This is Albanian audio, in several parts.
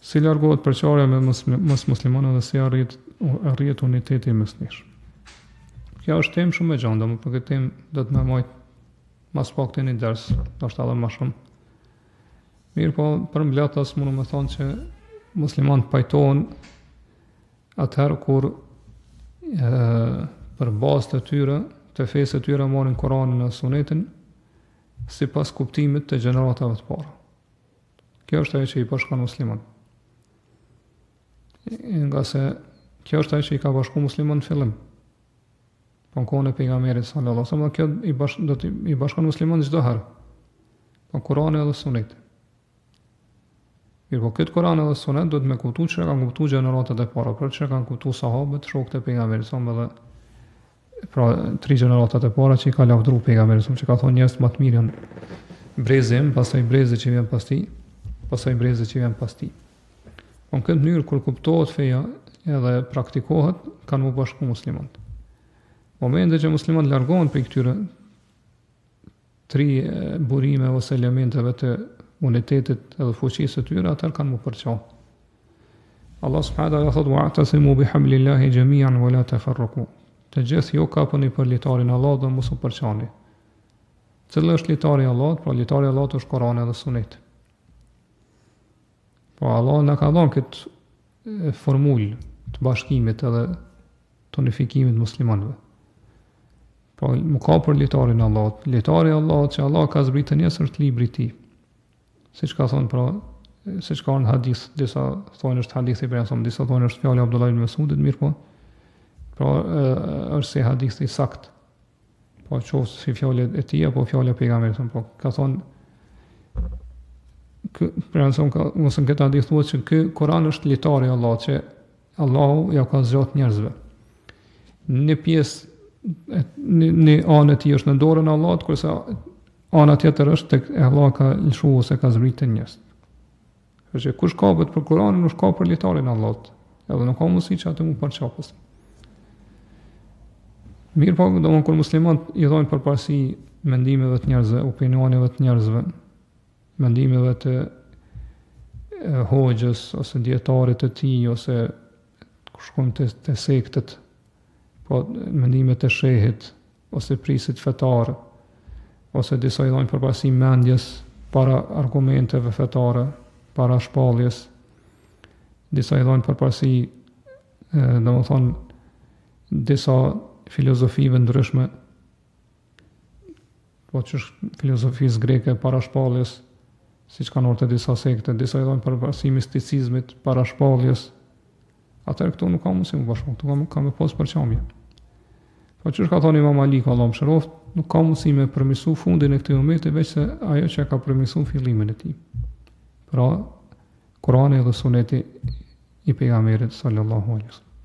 si largohet përqarja me mos muslimanë dhe si arrit uniteti mes nesh. Kjo është temë shumë e gjatë, por këtë temë do të më majt mas pak të një ders, ndoshta edhe më shumë. Mirë po, për mbledhës mundu me thonë që muslimanët pajtohen atëherë kur për bazë të tyre, të fesë të tyre marrin Kur'anin dhe Sunetin sipas kuptimit të gjeneratave të para. Kjo është ajo që i bashkon muslimanët. Nga se kjo është ajo që i ka bashku musliman në fillim. Po në kohën e pejgamberit sallallahu alaihi wasallam, kjo do të i bashkon musliman çdo herë. Po Kurani dhe Suneti. Mirë, po këtë Kurani dhe Sunet do të me kuptu që kanë kuptu gjeneratat e para, për që kanë kuptu sahabët, shokët e pejgamberit sallallahu alaihi wasallam, pra 3 gjeneratat e para që i ka lavdru pejgamberit sallallahu alaihi wasallam, që ka thonë njerëz më të mirë janë brezim, pastaj brezë që vjen pas tij, pastaj brezë që vjen pas tij. Po në këtë mënyrë kur kuptohet feja edhe praktikohet, kanë më bashku muslimanët. Momente që muslimanët largohen prej këtyre 3 burime ose elementeve të unitetit edhe fuqisë së tyre, atëherë kanë më përqah. Allah subhanahu wa taala thotë wa'tasimu bihablillahi jami'an wa la tafarraqu. Të gjithë ju kapuni për litarin e Allahut dhe mos u përqani. Cili është litari i Allahut? Pra litari i Allahut është Kurani dhe Suneti. Po Allah na ka dhënë këtë formulë të bashkimit edhe të unifikimit muslimanëve. Po më ka për litarin e Allahut. Litari i Allahut që Allah ka zbritur njësër është libri i tij. Siç ka thonë pra, siç ka në hadith, disa thonë është hadithi i pejgamberit, disa thonë është fjala e Abdullah ibn Mas'udit, mirë po. Pra është si hadith i sakt. Po qoftë si fjala e tij apo fjala e pejgamberit, po ka thonë për nësëm ka mësën këtë hadith thuhet që ky Kur'an është litari i Allahut që Allahu ja ka zgjat njerëzve. Një pjesë në anë e tij është në dorën e Allahut, kurse ana tjetër është tek Allah ka lëshu ose ka zbritur njerëz. Që kush kapet për Kur'anin, nuk ka për litarin e Allahut. Edhe nuk ka mundësi që atë mund përçapës. Mirë po, domthon kur muslimanët i dhajnë përparësi mendimeve të njerëzve, opinioneve të njerëzve, mendimeve të hoxhës ose dietarit të tij ose shkojmë te sektët, po mendimet e shehit ose prisit fetar, ose disa i dhajnë përparësi mendjes para argumenteve fetare, para shpalljes, disa i dhajnë përparësi domethënë disa filozofive ndryshme, po që është filozofisë greke para shpalljes, siç kanë orë të disa sekte, disa i dhajnë përparësi misticizmit para shpalljes. Atëherë këtu nuk ka mundësi më bashkë, këtu ka me pas përqamje. Po që është ka thonë Imam Ali, Allah më shëroft, nuk ka mundësi me përmisu fundin e këtij ummeti veç se ajo që ka përmisu fillimin e tij. Pra, Kurani dhe Suneti i pejgamberit sallallahu alaihi wasallam.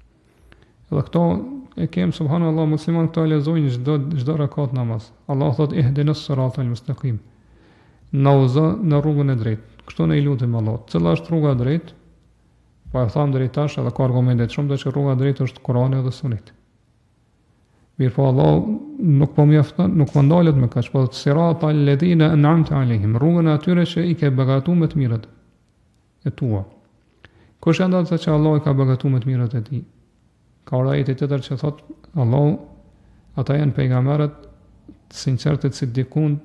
Edhe këto e kem subhanallahu musliman këto e lexojnë çdo rekat namaz. Allah thot ihdinas siratal mustaqim. Na uzo në rrugën e drejtë. Kështu ne i lutem Allahut. Cila është rruga e drejtë? Po e tham deri tash edhe ka argumente shumë që rruga e drejtë është Kurani dhe Suneti. Mirë po Allah nuk po mjafton, nuk po ndalet me kaq, po siratal ladina an'amta alehim, rrugën e atyre që i ke begatuar me të mirët e tua. Kush e ndan se që Allah i ka begatuar me të mirët e tij? Ka ajete tjetër që thot Allah, ata janë pejgamberët sinqertë si dikun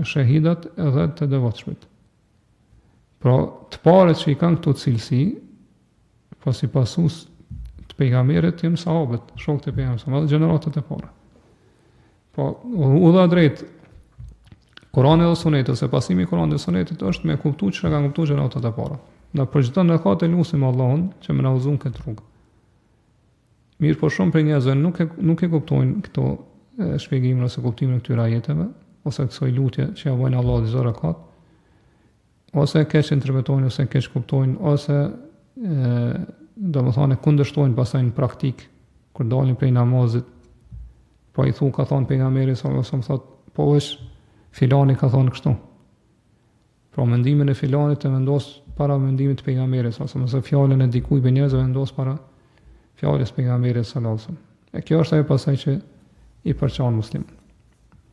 shahidat edhe të devotshmit. Pra, të parët që i kanë këto cilësi, po si pasus të pejgamberit janë sahabët, shokët e pejgamberit, edhe gjeneratët e para. Po, udha drejt Kurani dhe Suneti, ose pasimi i Kuranit dhe Sunetit është me kuptu që kanë kuptu gjeneratët e para. Në për çdo nakat e lutim Allahun që më na udhëzon këtë rrugë. Mirë po shumë për njerëzve nuk e kuptojnë këto shpjegimin ose kuptimin e këtyre ajeteve, ose kësaj lutje që ja vojnë Allah dhe zora kat, ose keq interpretojnë, ose keq kuptojnë, ose domethënë kundërshtojnë pastaj në praktik, kur dalin prej namazit, po i thu ka thonë pejgamberi sallallahu alajhi wasallam thotë, po është filani ka thonë kështu. Pra mendimin e filanit e vendos para mendimit të pejgamberit sallallahu alajhi wasallam, ose fjalën e dikujt për njerëz vendos para fjalës pejgamberit sallallahu alajhi wasallam. E kjo është ajo pasaj që i përçan musliman.